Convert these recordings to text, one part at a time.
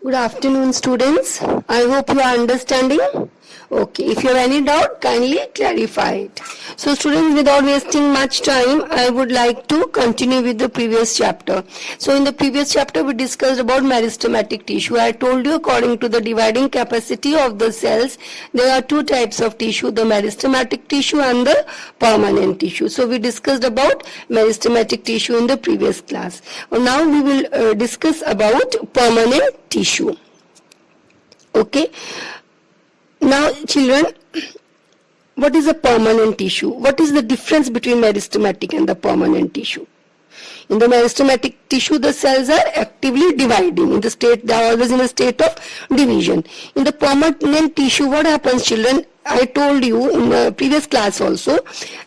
Good afternoon, students. I hope you are understanding. Okay, if you have any doubt, kindly clarify it. So, students, without wasting much time, I would like to continue with the previous chapter. So, in the previous chapter, we discussed about meristematic tissue. I told you, according to the dividing capacity of the cells, there are two types of tissue, the meristematic tissue and the permanent tissue. So, we discussed about meristematic tissue in the previous class. Now, we will discuss about permanent tissue. Okay. Now, children, what is a permanent tissue? What is the difference between meristematic and the permanent tissue? In the meristematic tissue, the cells are actively dividing. They are always in a state of division. In the permanent tissue, what happens, children? I told you in the previous class also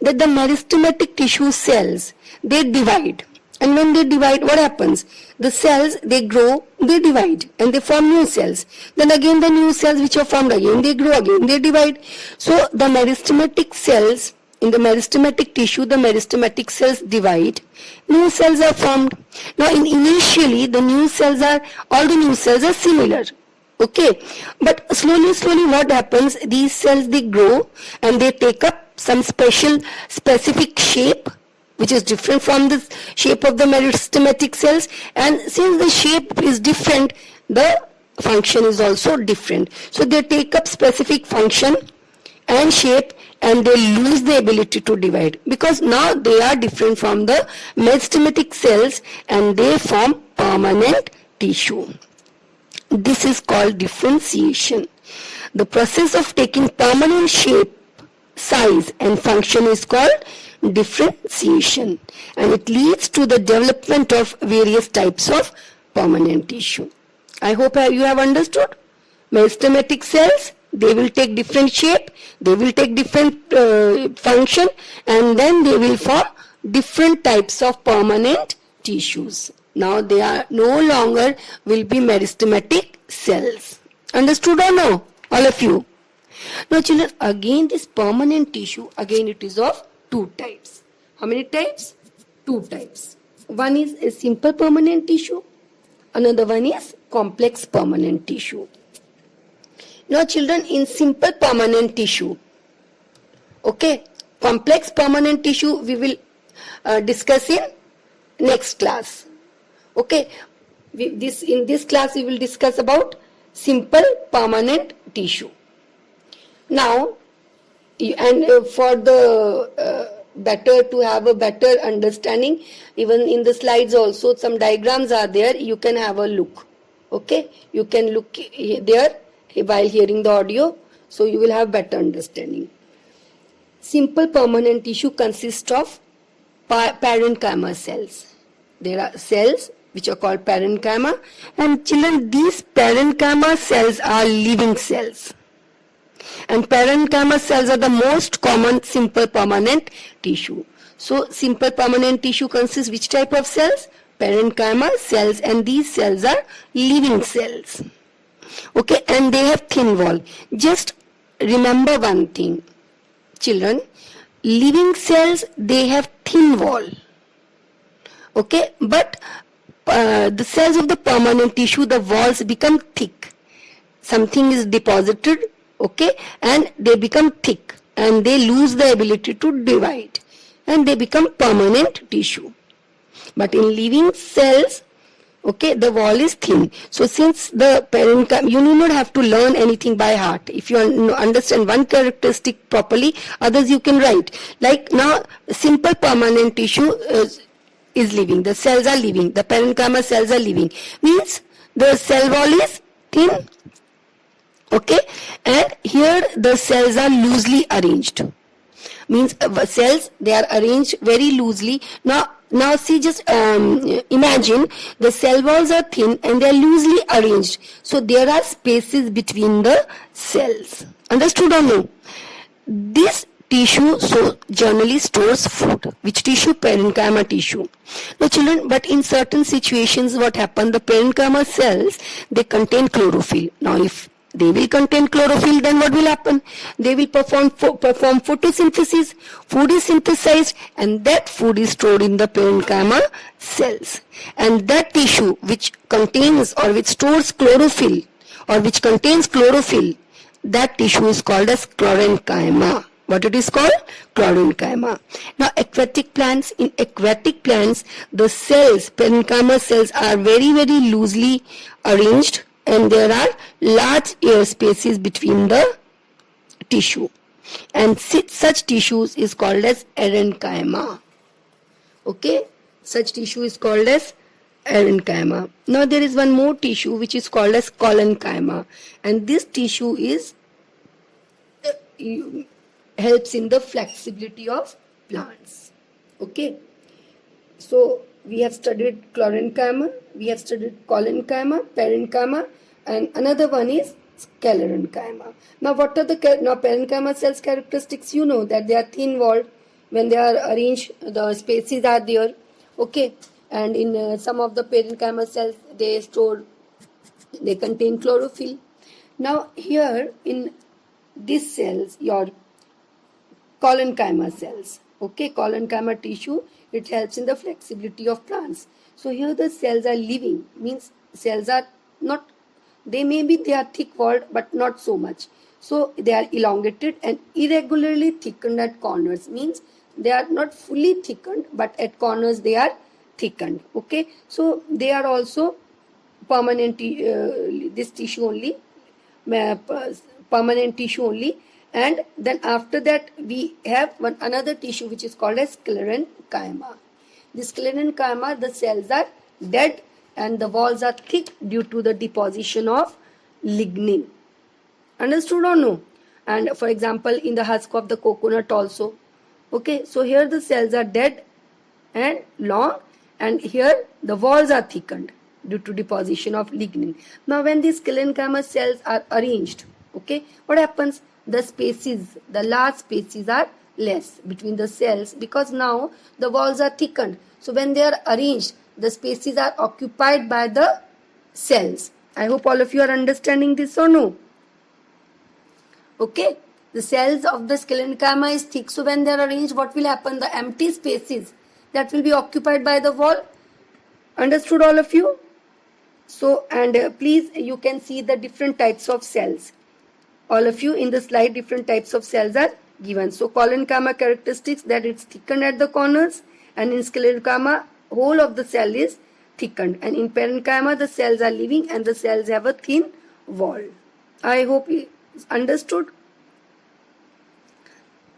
that the meristematic tissue cells, they divide. And when they divide, what happens? The cells, they grow, they divide, and they form new cells. Then again the new cells which are formed again, they grow again, they divide. So the meristematic cells, in the meristematic tissue, the meristematic cells divide, new cells are formed. Now initially, all the new cells are similar. Okay, but slowly what happens? These cells, they grow and they take up some specific shape, which is different from the shape of the meristematic cells, and since the shape is different, the function is also different. So they take up specific function and shape and they lose the ability to divide because now they are different from the meristematic cells and they form permanent tissue. This is called differentiation. The process of taking permanent shape, size and function is called differentiation, and it leads to the development of various types of permanent tissue. I hope you have understood. Meristematic cells, they will take different shape, they will take different function, and then they will form different types of permanent tissues. Now they are no longer will be meristematic cells. Understood or no? All of you. Now children, again this permanent tissue, again it is of two types. How many types? Two types. One is a simple permanent tissue. Another one is complex permanent tissue. Now children, in simple permanent tissue, okay, complex permanent tissue we will discuss in next class. Okay, in this class we will discuss about simple permanent tissue. Now, and for the better to have a better understanding, even in the slides also some diagrams are there, you can have a look. Okay, you can look there while hearing the audio, so you will have better understanding. Simple permanent tissue consists of parenchyma cells. There are cells which are called parenchyma, and children, these parenchyma cells are living cells. And parenchyma cells are the most common simple permanent tissue. So simple permanent tissue consists which type of cells? Parenchyma cells, and these cells are living cells. Okay, and they have thin wall. Just remember one thing, children, living cells, they have thin wall. Okay, but the cells of the permanent tissue, the walls become thick. Something is deposited, okay, and they become thick and they lose the ability to divide and they become permanent tissue. But in living cells, okay, the wall is thin. So since the parenchyma, you need not have to learn anything by heart. If you understand one characteristic properly, others you can write. Like now, simple permanent tissue is living. The cells are living. The parenchyma cells are living. Means the cell wall is thin. Okay, and here the cells are loosely arranged. Means cells, they are arranged very loosely. Now see, just imagine the cell walls are thin and they are loosely arranged. So there are spaces between the cells. Understood or no? This tissue generally stores food. Which tissue? Parenchyma tissue. Now children, but in certain situations what happens, the parenchyma cells, they contain chlorophyll. Now if they will contain chlorophyll. Then what will happen? They will perform photosynthesis. Food is synthesized, and that food is stored in the parenchyma cells. And that tissue which contains or which stores chlorophyll or which contains chlorophyll, that tissue is called as chlorenchyma. What it is called? Chlorenchyma. Now aquatic plants, in aquatic plants, the cells, parenchyma cells, are very, very loosely arranged, and there are large air spaces between the tissue. And such tissues is called as parenchyma. Okay? Such tissue is called as parenchyma. Now there is one more tissue which is called as collenchyma, and this tissue is helps in the flexibility of plants. Okay, so we have studied chlorenchyma, we have studied collenchyma, parenchyma, and another one is sclerenchyma. Now what are the parenchyma cells characteristics? You know that they are thin walled. When they are arranged, the spaces are there. Okay, and in some of the parenchyma cells they contain chlorophyll. Now here in these cells, your collenchyma cells, okay, collenchyma tissue, it helps in the flexibility of plants. So here the cells are living, means cells are not, they are thick walled but not so much. So they are elongated and irregularly thickened at corners, means they are not fully thickened but at corners they are thickened. Okay, so they are also permanent, this tissue only, permanent tissue only. And then after that we have another tissue which is called as sclerenchyma. This sclerenchyma, the cells are dead and the walls are thick due to the deposition of lignin. Understood or no? And for example, in the husk of the coconut also. Okay, so here the cells are dead and long, and here the walls are thickened due to deposition of lignin. Now when these sclerenchyma cells are arranged, okay, what happens? The spaces, the large spaces are less between the cells because now the walls are thickened. So when they are arranged, the spaces are occupied by the cells. I hope all of you are understanding this or no? Okay, the cells of the sclerenchyma is thick. So when they are arranged, what will happen? The empty spaces that will be occupied by the wall. Understood all of you? So, and please, you can see the different types of cells. All of you in the slide, different types of cells are given. So collenchyma characteristics, that it's thickened at the corners, and in sclerenchyma whole of the cell is thickened, and in parenchyma the cells are living and the cells have a thin wall. I hope it's understood.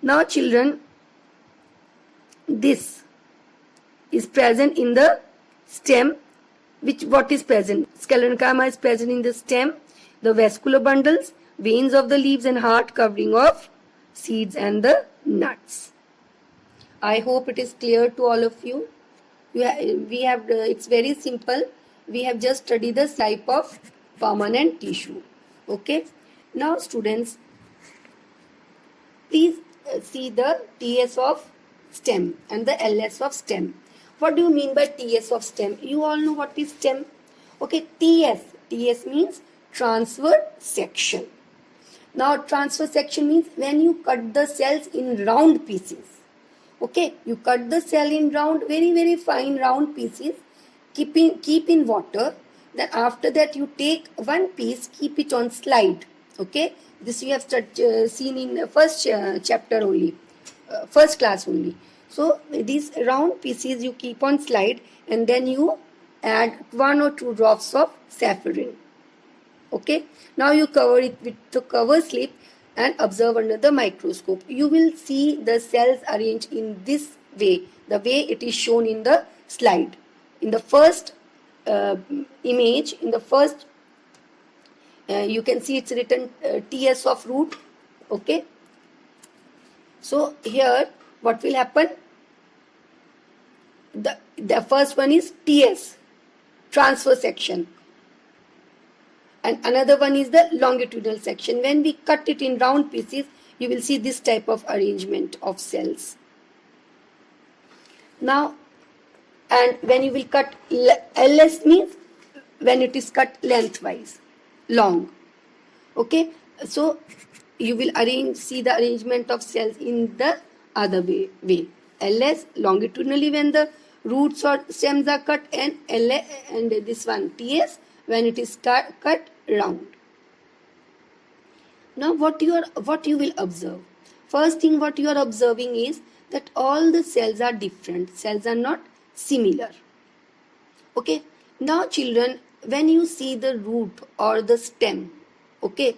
Now children, this is present in the stem. What is present? Sclerenchyma is present in the stem, the vascular bundles, veins of the leaves, and hard covering of seeds and the nuts. I hope it is clear to all of you. It's very simple. We have just studied the type of permanent tissue. Okay. Now students, please see the TS of stem and the LS of stem. What do you mean by TS of stem? You all know what is stem. Okay, TS means transverse section. Now transverse section means when you cut the cells in round pieces. Okay, you cut the cell in round, very, very fine round pieces, keep in water. Then after that you take one piece, keep it on slide. Okay, this you have seen in the first chapter only, first class only. So these round pieces you keep on slide, and then you add 1 or 2 drops of saffron. Okay, now you cover it with the cover slip and observe under the microscope. You will see the cells arranged in this way, the way it is shown in the slide. In the first image, in the first, you can see it's written TS of root. Okay, so here what will happen? The first one is TS, transverse section, and another one is the longitudinal section. When we cut it in round pieces, you will see this type of arrangement of cells. Now, and when you will cut, LS means when it is cut lengthwise, long. Okay, so you will see the arrangement of cells in the other way. LS longitudinally when the roots or stems are cut, and LA, and this one TS when it is cut round. Now what you will observe? First thing what you are observing is that all the cells are different. Cells are not similar. Okay. Now children, when you see the root or the stem, okay,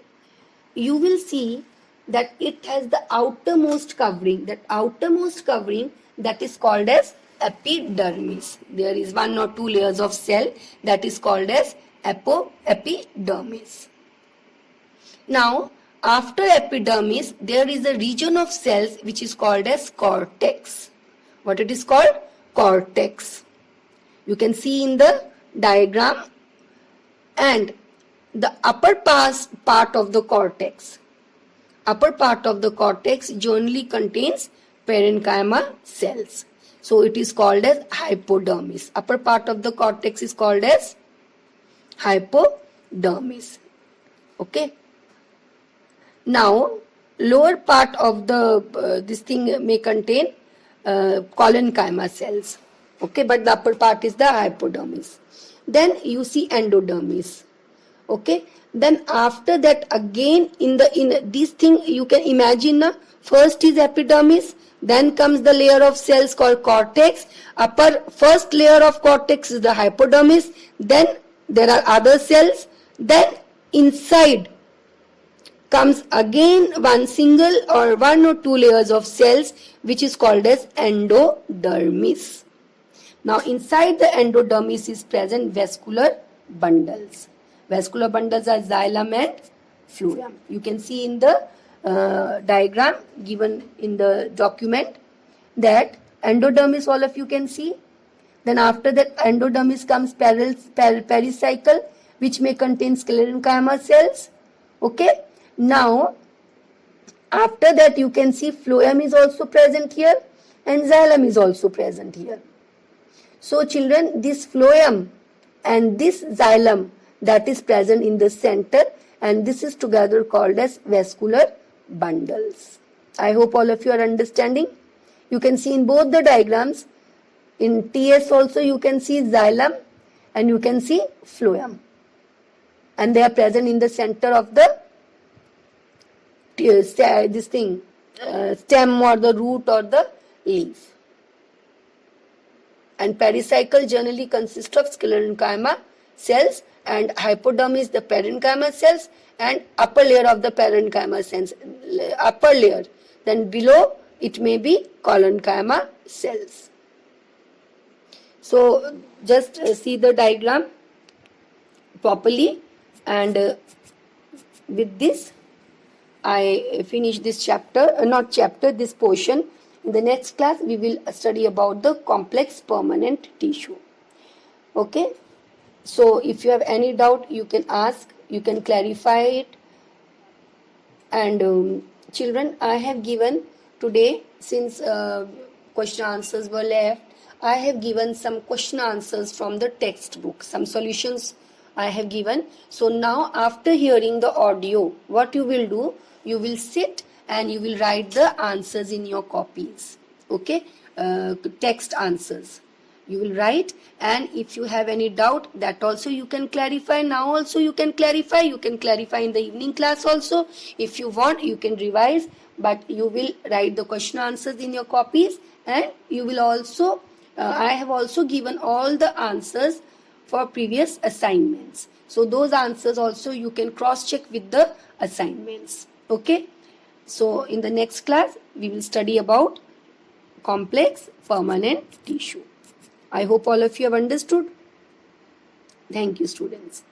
you will see that it has the outermost covering. That outermost covering, that is called as epidermis. There is 1 or 2 layers of cell that is called as epidermis. Now after epidermis, there is a region of cells which is called as cortex. What it is called? Cortex. You can see in the diagram, and the upper part of the cortex. Upper part of the cortex generally contains parenchyma cells. So it is called as hypodermis. Upper part of the cortex is called as hypodermis. Okay. Now lower part of the this thing may contain collenchyma cells. Okay, but the upper part is the hypodermis. Then you see endodermis. Okay, then after that again in this thing you can imagine, first is epidermis, then comes the layer of cells called cortex. First layer of cortex is the hypodermis, then there are other cells, then inside comes again one single or 1 or 2 layers of cells which is called as endodermis. Now inside the endodermis is present vascular bundles. Vascular bundles are xylem and phloem. You can see in the diagram given in the document that endodermis, all of you can see. Then after that endodermis comes pericycle, which may contain sclerenchyma cells. Okay. Now after that you can see phloem is also present here and xylem is also present here. So children, this phloem and this xylem, that is present in the center, and this is together called as vascular bundles. I hope all of you are understanding. You can see in both the diagrams, in TS also you can see xylem and you can see phloem, and they are present in the center of the stem or the root or the leaf. And pericycle generally consists of sclerenchyma cells, and hypodermis the parenchyma cells, and upper layer of the parenchyma cells, upper layer. Then below it may be collenchyma cells. So just see the diagram properly, and with this I finish this this portion. In the next class we will study about the complex permanent tissue. Okay. So if you have any doubt, you can ask, you can clarify it. And children, I have given today, since question answers were left, I have given some question answers from the textbook, some solutions I have given. So now after hearing the audio, what you will do, you will sit and you will write the answers in your copies. Okay, text answers you will write, and if you have any doubt, that also you can clarify. Now also you can clarify in the evening class also. If you want, you can revise, but you will write the question answers in your copies, and you will also I have also given all the answers for previous assignments. So those answers also you can cross check with the assignments. Okay. So in the next class we will study about complex permanent tissue. I hope all of you have understood. Thank you, students.